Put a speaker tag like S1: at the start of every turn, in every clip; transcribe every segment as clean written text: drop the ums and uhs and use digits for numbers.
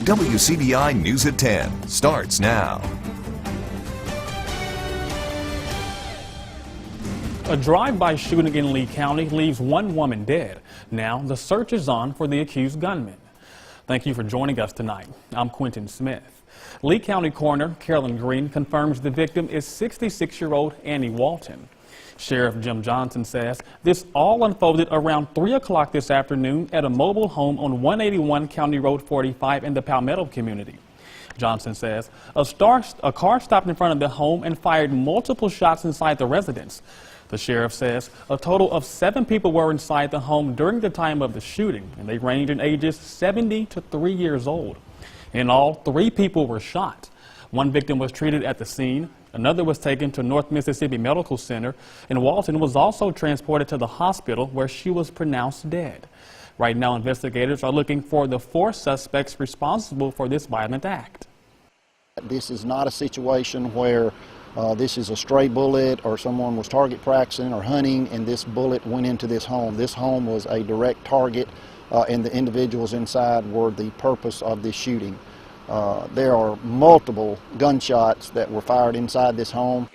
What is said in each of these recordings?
S1: WCBI News at 10 starts now.
S2: A drive-by shooting in Lee County leaves one woman dead. Now the search is on for the accused gunman. Thank you for joining us tonight. I'm Quentin Smith. Lee County Coroner Carolyn Green confirms the victim is 66-year-old Annie Walton. Sheriff Jim Johnson says this all unfolded around 3 o'clock this afternoon at a mobile home on 181 County Road 45 in the Palmetto community. Johnson says a car stopped in front of the home and fired multiple shots inside the residence. The sheriff says a total of 7 people were inside the home during the time of the shooting, and they range in ages 70 to 3 years old. In all, 3 people were shot. One victim was treated at the scene. Another was taken to North Mississippi Medical Center, and Walton was also transported to the hospital where she was pronounced dead. Right now, investigators are looking for the 4 suspects responsible for this violent act.
S3: This is not a situation where this is a stray bullet or someone was target practicing or hunting and this bullet went into this home. This home was a direct target and the individuals inside were the purpose of this shooting. There are multiple gunshots that were fired inside this home.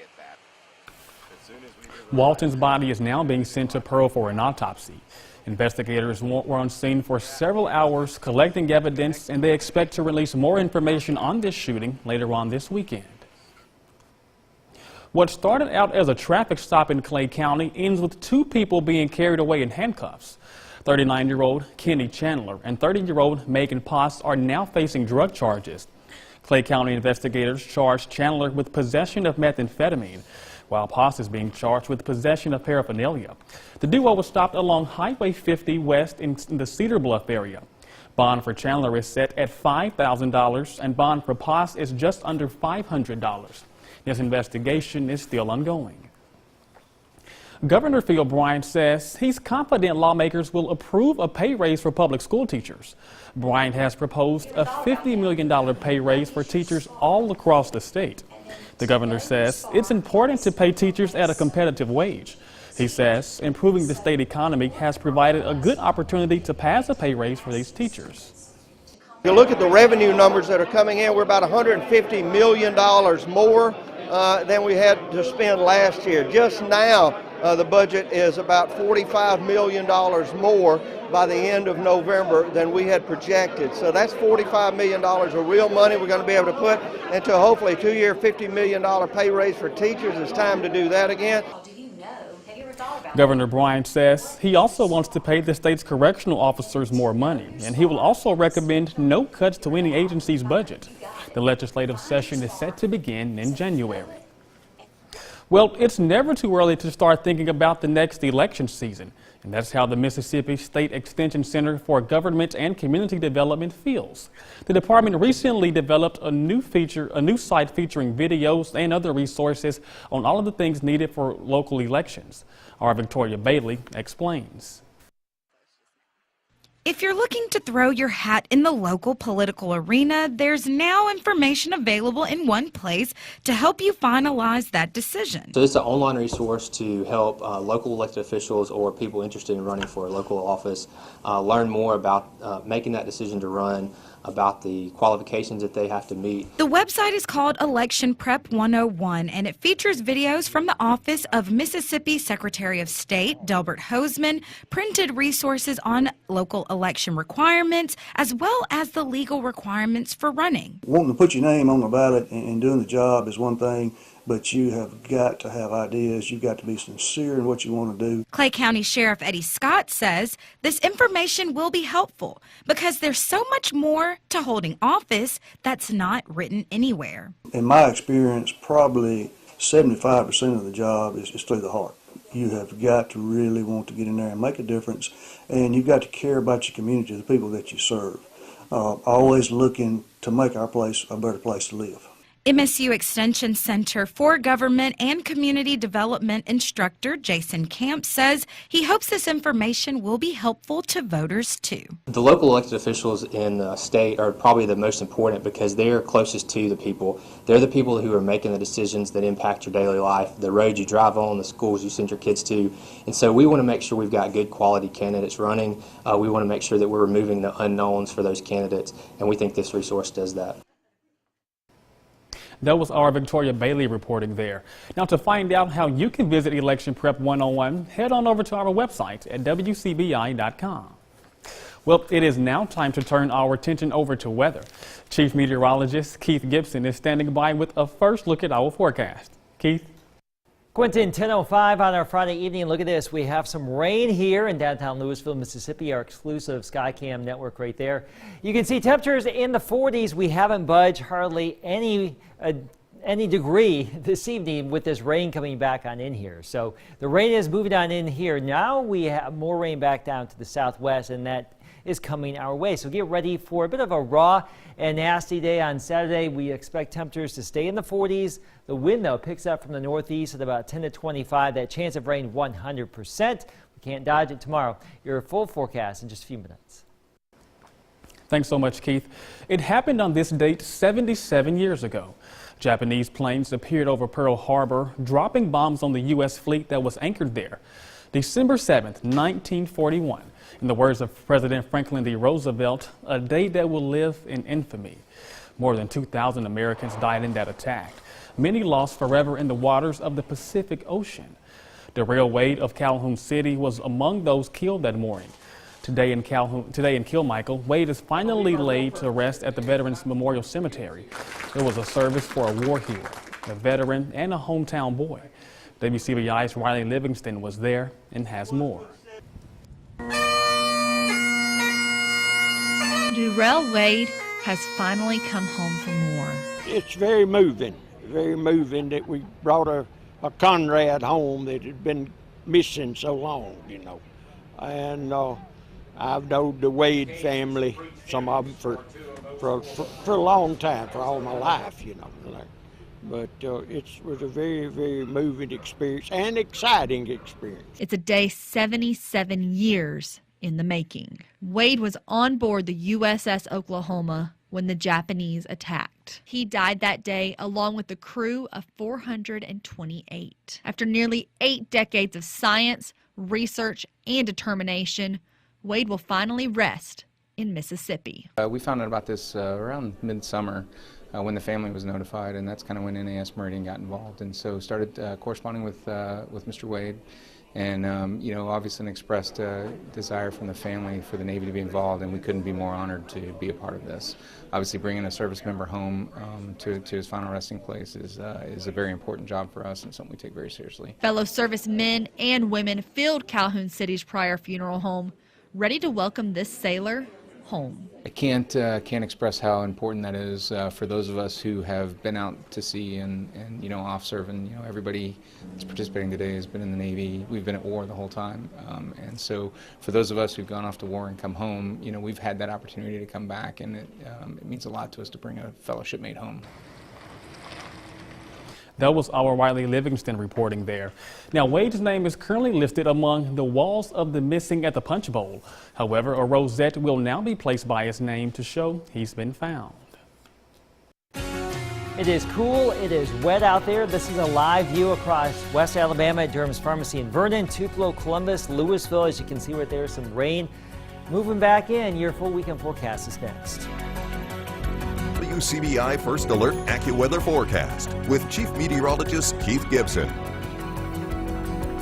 S2: Walton's body is now being sent to Pearl for an autopsy. Investigators were on scene for several hours collecting evidence, and they expect to release more information on this shooting later on this weekend. What started out as a traffic stop in Clay County ends with 2 people being carried away in handcuffs. 39-year-old Kenny Chandler and 30-year-old Megan Potts are now facing drug charges. Clay County investigators charged Chandler with possession of methamphetamine, while Potts is being charged with possession of paraphernalia. The duo was stopped along Highway 50 West in the Cedar Bluff area. Bond for Chandler is set at $5,000 and bond for Potts is just under $500. This investigation is still ongoing. Governor Phil Bryant says he's confident lawmakers will approve a pay raise for public school teachers. Bryant has proposed a $50 million pay raise for teachers all across the state. The governor says it's important to pay teachers at a competitive wage. He says improving the state economy has provided a good opportunity to pass a pay raise for these teachers.
S4: If you look at the revenue numbers that are coming in, we're about $150 million more than we had to spend last year. Just now, the budget is about $45 million more by the end of November than we had projected. So that's $45 million of real money we're going to be able to put into hopefully a 2-year, $50 million pay raise for teachers. It's time to do that again.
S2: Governor Bryant says he also wants to pay the state's correctional officers more money, and he will also recommend no cuts to any agency's budget. The legislative session is set to begin in January. Well, it's never too early to start thinking about the next election season, and that's how the Mississippi State Extension Center for Government and Community Development feels. The department recently developed a new site featuring videos and other resources on all of the things needed for local elections. Our Victoria Bailey explains.
S5: If you're looking to throw your hat in the local political arena, there's now information available in one place to help you finalize that decision.
S6: So it's an online resource to help local elected officials or people interested in running for a local office learn more about making that decision to run, about the qualifications that they have to meet.
S5: The website is called Election Prep 101, and it features videos from the Office of Mississippi Secretary of State, Delbert Hoseman, printed resources on local election requirements, as well as the legal requirements for running.
S7: Wanting to put your name on the ballot and doing the job is one thing, but you have got to have ideas. You've got to be sincere in what you want to do.
S5: Clay County Sheriff Eddie Scott says this information will be helpful because there's so much more to holding office that's not written anywhere.
S7: In my experience, probably 75% of the job is through the heart. You have got to really want to get in there and make a difference, and you've got to care about your community, the people that you serve. Always looking to make our place a better place to live.
S5: MSU Extension Center for Government and Community Development instructor Jason Camp says he hopes this information will be helpful to voters too.
S6: The local elected officials in the state are probably the most important because they're closest to the people. They're the people who are making the decisions that impact your daily life, the roads you drive on, the schools you send your kids to. And so we want to make sure we've got good quality candidates running. We want to make sure that we're removing the unknowns for those candidates, and we think this resource does that.
S2: That was our Victoria Bailey reporting there. Now, to find out how you can visit Election Prep 101, head on over to our website at wcbi.com. Well, it is now time to turn our attention over to weather. Chief Meteorologist Keith Gibson is standing by with a first look at our forecast. Keith?
S8: Quentin, 10:05 on our Friday evening. Look at this. We have some rain here in downtown Louisville, Mississippi, our exclusive Skycam network right there. You can see temperatures in the 40s. We haven't budged hardly any degree this evening with this rain coming back on in here. So the rain is moving on in here. Now we have more rain back down to the southwest, and that is coming our way. So get ready for a bit of a raw and nasty day on Saturday. We expect temperatures to stay in the 40s. The wind, though, picks up from the northeast at about 10 to 25. That chance of rain 100%. We can't dodge it tomorrow. Your full forecast in just a few minutes.
S2: Thanks so much, Keith. It happened on this date 77 years ago. Japanese planes appeared over Pearl Harbor, dropping bombs on the U.S. fleet that was anchored there. December 7th, 1941. In the words of President Franklin D. Roosevelt, a day that will live in infamy. More than 2,000 Americans died in that attack. Many lost forever in the waters of the Pacific Ocean. Darrell Wade of Calhoun City was among those killed that morning. Today in Kilmichael, Wade is finally laid to rest at the Veterans Memorial Cemetery. There was a service for a war hero, a veteran, and a hometown boy. WCBI's Riley Livingston was there and has more.
S9: Darrell Wade has finally come home for more.
S10: It's very moving that we brought a Conrad home that had been missing so long, you know. And I've known the Wade family, some of them for a long time, for all my life, you know. But it was a very, very moving experience and exciting experience.
S9: It's a day 77 years in the making. Wade was on board the USS Oklahoma when the Japanese attacked. He died that day along with a crew of 428. After nearly 8 decades of science, research, and determination, Wade will finally rest in Mississippi.
S11: We found out about this around midsummer when the family was notified, and that's kind of when NAS Meridian got involved, and so started corresponding with Mr. Wade, and you know, obviously expressed a desire from the family for the Navy to be involved, and we couldn't be more honored to be a part of this. Obviously, bringing a service member home to his final resting place is a very important job for us and something we take very seriously.
S9: Fellow servicemen and women filled Calhoun City's Pryor Funeral Home, ready to welcome this sailor home.
S11: I can't express how important that is for those of us who have been out to sea and you know, off serving. You know, everybody that's participating today has been in the Navy. We've been at war the whole time, and so for those of us who've gone off to war and come home, you know, we've had that opportunity to come back, and it means a lot to us to bring a fellow shipmate home.
S2: That was our Riley Livingston reporting there. Now, Wade's name is currently listed among the walls of the missing at the Punch Bowl. However, a rosette will now be placed by his name to show he's been found.
S8: It is cool, it is wet out there. This is a live view across West Alabama at Durham's Pharmacy in Vernon, Tupelo, Columbus, Louisville. As you can see right there, some rain moving back in. Your full weekend forecast is next.
S1: WCBI First Alert AccuWeather Forecast with Chief Meteorologist Keith Gibson.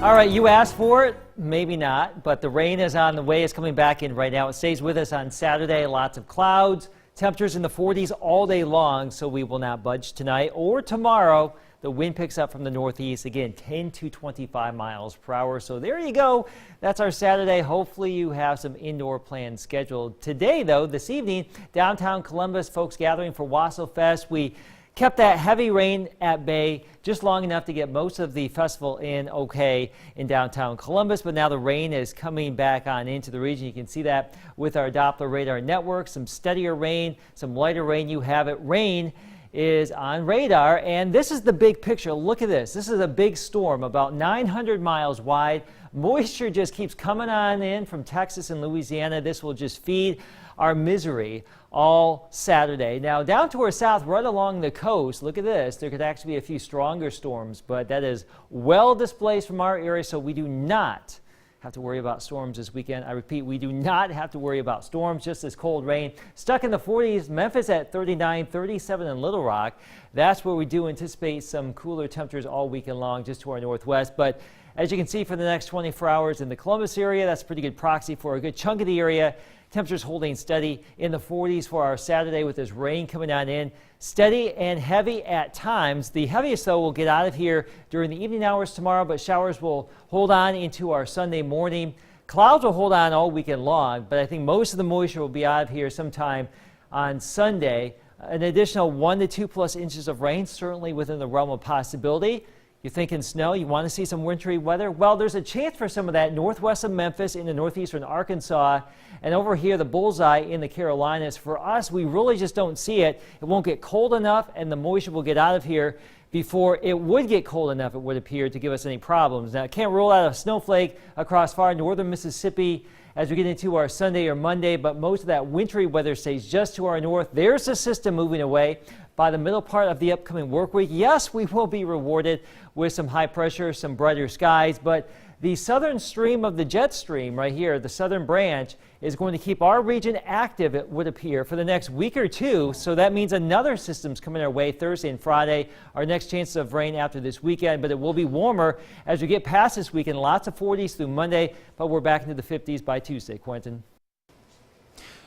S8: All right, you asked for it, maybe not, but the rain is on the way. It's coming back in right now. It stays with us on Saturday. Lots of clouds, temperatures in the 40s all day long, so we will not budge tonight or tomorrow. The wind picks up from the northeast, again, 10 to 25 miles per hour. So there you go. That's our Saturday. Hopefully you have some indoor plans scheduled. Today, though, this evening, downtown Columbus, folks gathering for Wassail Fest. We kept that heavy rain at bay just long enough to get most of the festival in okay in downtown Columbus, but now the rain is coming back on into the region. You can see that with our Doppler radar network. Some steadier rain, some lighter rain. You have it. Rain is on radar, and this is the big picture. Look at this. This is a big storm about 900 miles wide. Moisture just keeps coming on in from Texas and Louisiana. This will just feed our misery all Saturday. Now down to our south, right along the coast, look at this. There could actually be a few stronger storms, but that is well displaced from our area, so we do not have to worry about storms this weekend. I repeat, we do not have to worry about storms, just this cold rain. Stuck in the 40s, Memphis at 39, 37 in Little Rock. That's where we do anticipate some cooler temperatures all weekend long, just to our northwest. But as you can see, for the next 24 hours in the Columbus area, that's a pretty good proxy for a good chunk of the area. Temperatures holding steady in the 40s for our Saturday with this rain coming on in. Steady and heavy at times. The heaviest, though, will get out of here during the evening hours tomorrow, but showers will hold on into our Sunday morning. Clouds will hold on all weekend long, but I think most of the moisture will be out of here sometime on Sunday. An additional 1 to 2 plus inches of rain, certainly within the realm of possibility. You're thinking snow, you want to see some wintry weather? Well, there's a chance for some of that northwest of Memphis into northeastern Arkansas, and over here the bullseye in the Carolinas. For us, we really just don't see it. It won't get cold enough, and the moisture will get out of here before it would get cold enough, it would appear, to give us any problems. Now, I can't rule out a snowflake across far northern Mississippi as we get into our Sunday or Monday, but most of that wintry weather stays just to our north. There's the system moving away. By the middle part of the upcoming work week, yes, we will be rewarded with some high pressure, some brighter skies, but the southern stream of the jet stream right here, the southern branch, is going to keep our region active, it would appear, for the next week or two. So that means another system's coming our way Thursday and Friday. Our next chance of rain after this weekend, but it will be warmer as we get past this weekend. Lots of 40s through Monday, but we're back into the 50s by Tuesday. Quentin.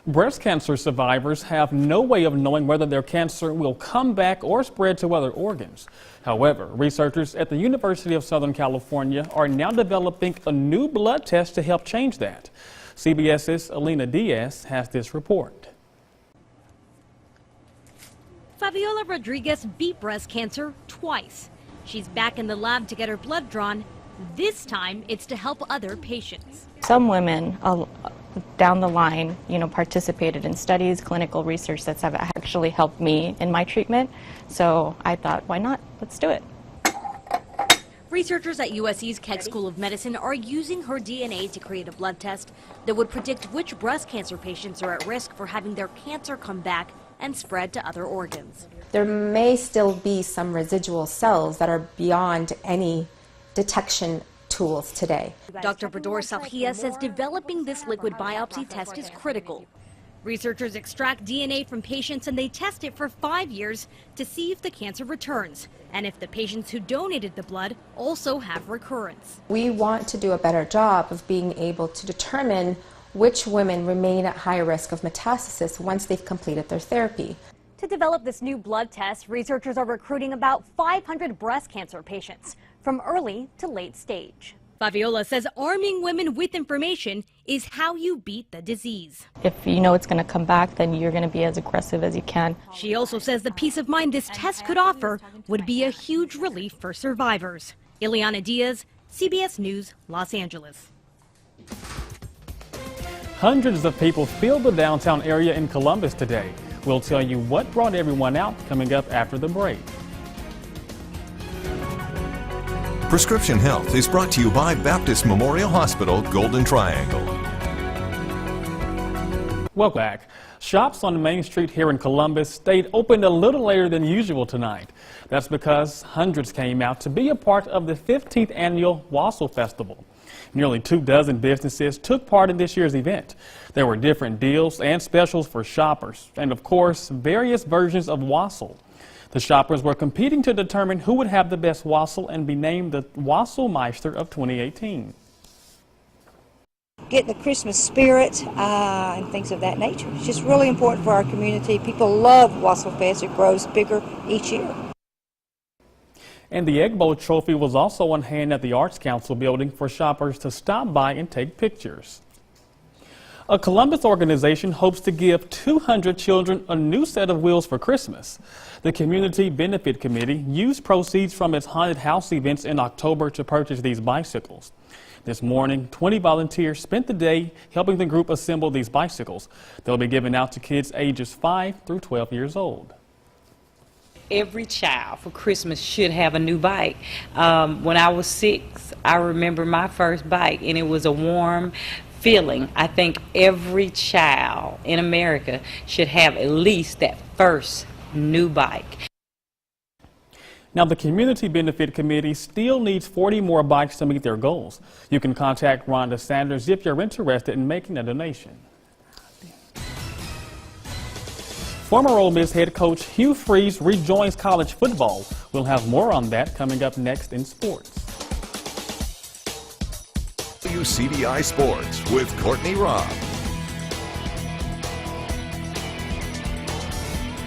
S2: Breast cancer survivors have no way of knowing whether their cancer will come back or spread to other organs. However, researchers at the University of Southern California are now developing a new blood test to help change that. CBS's Alina Diaz has this report.
S12: Fabiola Rodriguez beat breast cancer twice. She's back in the lab to get her blood drawn. This time, it's to help other patients.
S13: Some women down the line, participated in studies, clinical research that have actually helped me in my treatment. So I thought, why not? Let's do it.
S12: Researchers at USC's Keck School of Medicine are using her DNA to create a blood test that would predict which breast cancer patients are at risk for having their cancer come back and spread to other organs.
S14: There may still be some residual cells that are beyond any detection tools today.
S12: Dr. Bador Salhia says developing this liquid biopsy test is critical. Researchers extract DNA from patients and they test it for 5 years to see if the cancer returns and if the patients who donated the blood also have recurrence.
S14: We want to do a better job of being able to determine which women remain at high risk of metastasis once they've completed their therapy.
S12: To develop this new blood test, researchers are recruiting about 500 breast cancer patients from early to late stage. Fabiola says arming women with information is how you beat the disease.
S13: If you know it's going to come back, then you're going to be as aggressive as you can.
S12: She also says the peace of mind this test could offer would be a huge relief for survivors. Ileana Diaz, CBS News, Los Angeles.
S2: Hundreds of people filled the downtown area in Columbus today. We'll tell you what brought everyone out coming up after the break.
S1: Prescription Health is brought to you by Baptist Memorial Hospital, Golden Triangle.
S2: Welcome back. Shops on Main Street here in Columbus stayed open a little later than usual tonight. That's because hundreds came out to be a part of the 15th annual Wassail Festival. Nearly 24 businesses took part in this year's event. There were different deals and specials for shoppers, and of course, various versions of wassail. The shoppers were competing to determine who would have the best wassail and be named the Wassail Meister of 2018.
S15: Getting the Christmas spirit and things of that nature. It's just really important for our community. People love Wassail Fest. It grows bigger each year.
S2: And the Egg Bowl Trophy was also on hand at the Arts Council building for shoppers to stop by and take pictures. A Columbus organization hopes to give 200 children a new set of wheels for Christmas. The Community Benefit Committee used proceeds from its haunted house events in October to purchase these bicycles. This morning, 20 volunteers spent the day helping the group assemble these bicycles. They'll be given out to kids ages 5 through 12 years old.
S16: every child for Christmas should have a new bike. When I was 6, I remember my first bike, and it was a warm feeling. I think every child in America should have at least that first new bike.
S2: Now, the Community Benefit Committee still needs 40 more bikes to meet their goals. You can contact Rhonda Sanders if you're interested in making a donation. Former Ole Miss head coach Hugh Freeze rejoins college football. We'll have more on that coming up next in sports.
S1: WCBI Sports with Courtney Robb.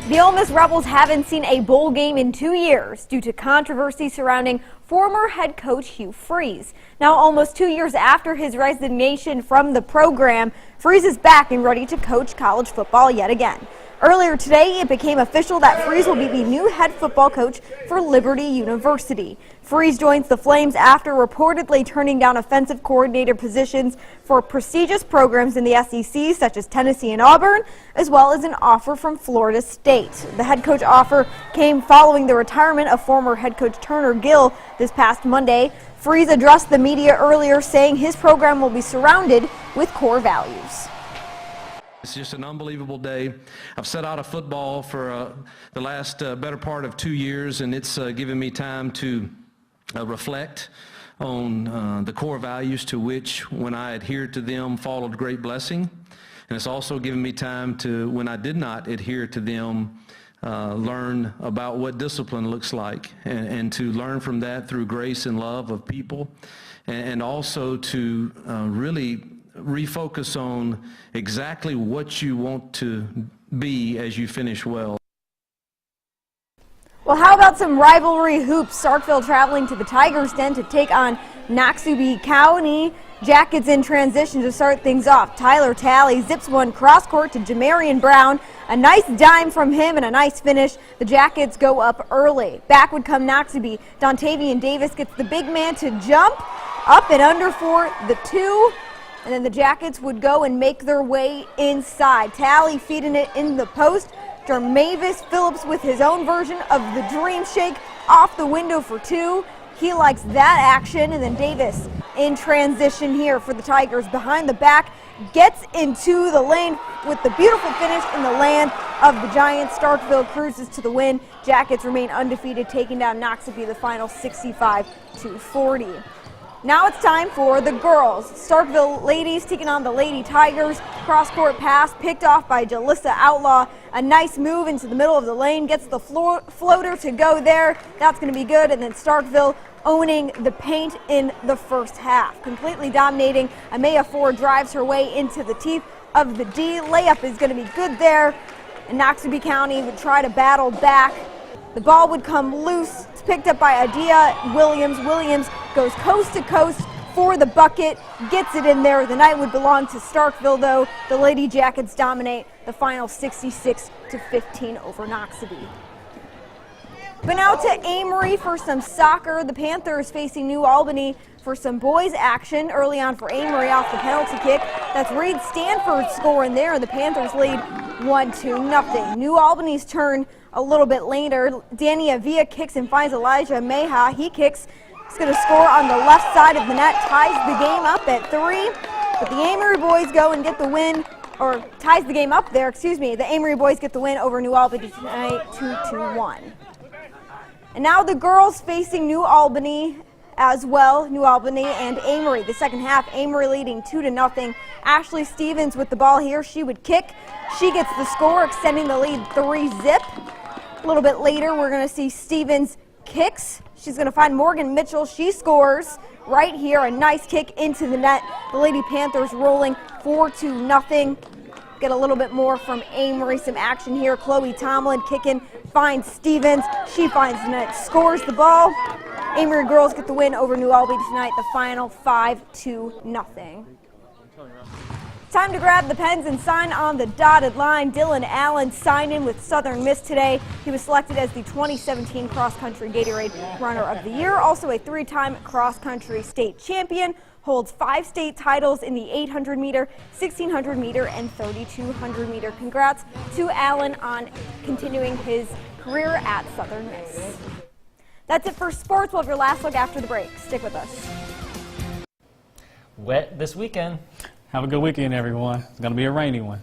S17: The Ole Miss Rebels haven't seen a bowl game in 2 years due to controversy surrounding former head coach Hugh Freeze. Now, almost 2 years after his resignation from the program, Freeze is back and ready to coach college football yet again. Earlier today, it became official that Freeze will be the new head football coach for Liberty University. Freeze joins the Flames after reportedly turning down offensive coordinator positions for prestigious programs in the SEC, such as Tennessee and Auburn, as well as an offer from Florida State. The head coach offer came following the retirement of former head coach Turner Gill this past Monday. Freeze addressed the media earlier, saying his program will be surrounded with core values.
S18: It's just an unbelievable day. I've set out of football for the last better part of 2 years, and it's given me time to reflect on the core values to which, when I adhered to them, followed great blessing. And it's also given me time to, when I did not adhere to them, learn about what discipline looks like, and to learn from that through grace and love of people, and also to really refocus on exactly what you want to be as you finish well.
S17: Well, how about some rivalry hoops? Starkville traveling to the Tigers' Den to take on Wcbi County. Jackets in transition to start things off. Tyler Talley zips one cross court to Jamarian Brown. A nice dime from him and a nice finish. The Jackets go up early. Back would come Wcbi. Dontavian Davis gets the big man to jump up and under for the 2. And then the Jackets would go and make their way inside. Talley feeding it in the post. Jermavis Phillips with his own version of the Dream Shake off the window for 2. He likes that action. And then Davis in transition here for the Tigers behind the back. Gets into the lane with the beautiful finish in the land of the Giants. Starkville cruises to the win. Jackets remain undefeated, taking down Wcbi the final 65-40. Now it's time for the girls. Starkville ladies taking on the Lady Tigers. Cross-court pass picked off by Jalissa Outlaw. A nice move into the middle of the lane. Gets the floater to go there. That's going to be good. And then Starkville owning the paint in the first half. Completely dominating. Amaya Ford drives her way into the teeth of the D. Layup is going to be good there. And Wcbi County would try to battle back. The ball would come loose. It's picked up by Adia Williams. Williams goes coast to coast for the bucket, gets it in there. The night would belong to Starkville, though. The Lady Jackets dominate the final 66-15 over Wcbi. But now to Amory for some soccer. The Panthers facing New Albany for some boys action. Early on for Amory off the penalty kick. That's Reed Stanford scoring there, and the Panthers lead 1-0. New Albany's turn a little bit later. Danny Avia kicks and finds Elijah Meha. He kicks. He's going to score on the left side of the net. Ties the game up at 3. But the Amory boys go and get the win, or ties the game up there, excuse me. The Amory boys get the win over New Albany tonight, 2-1. And now the girls facing New Albany as well. New Albany and Amory. The second half, Amory leading 2-0. Ashley Stevens with the ball here. She would kick. She gets the score, extending the lead 3-zip. A little bit later, we're going to see Stevens kicks. She's going to find Morgan Mitchell. She scores right here. A nice kick into the net. The Lady Panthers rolling 4-0. Get a little bit more from Amory. Some action here. Chloe Tomlin kicking, finds Stevens. She finds the net, scores the ball. Amory girls get the win over New Albany tonight. The final 5-0. Time to grab the pens and sign on the dotted line. Dylan Allen signed in with Southern Miss today. He was selected as the 2017 Cross Country Gatorade Runner of the Year. Also a 3-time cross country state champion. Holds 5 state titles in the 800 meter, 1600 meter, and 3200 meter. Congrats to Allen on continuing his career at Southern Miss. That's it for sports. We'll have your last look after the break. Stick with us.
S8: Wet this weekend.
S2: Have a good weekend, everyone. It's going to be a rainy one.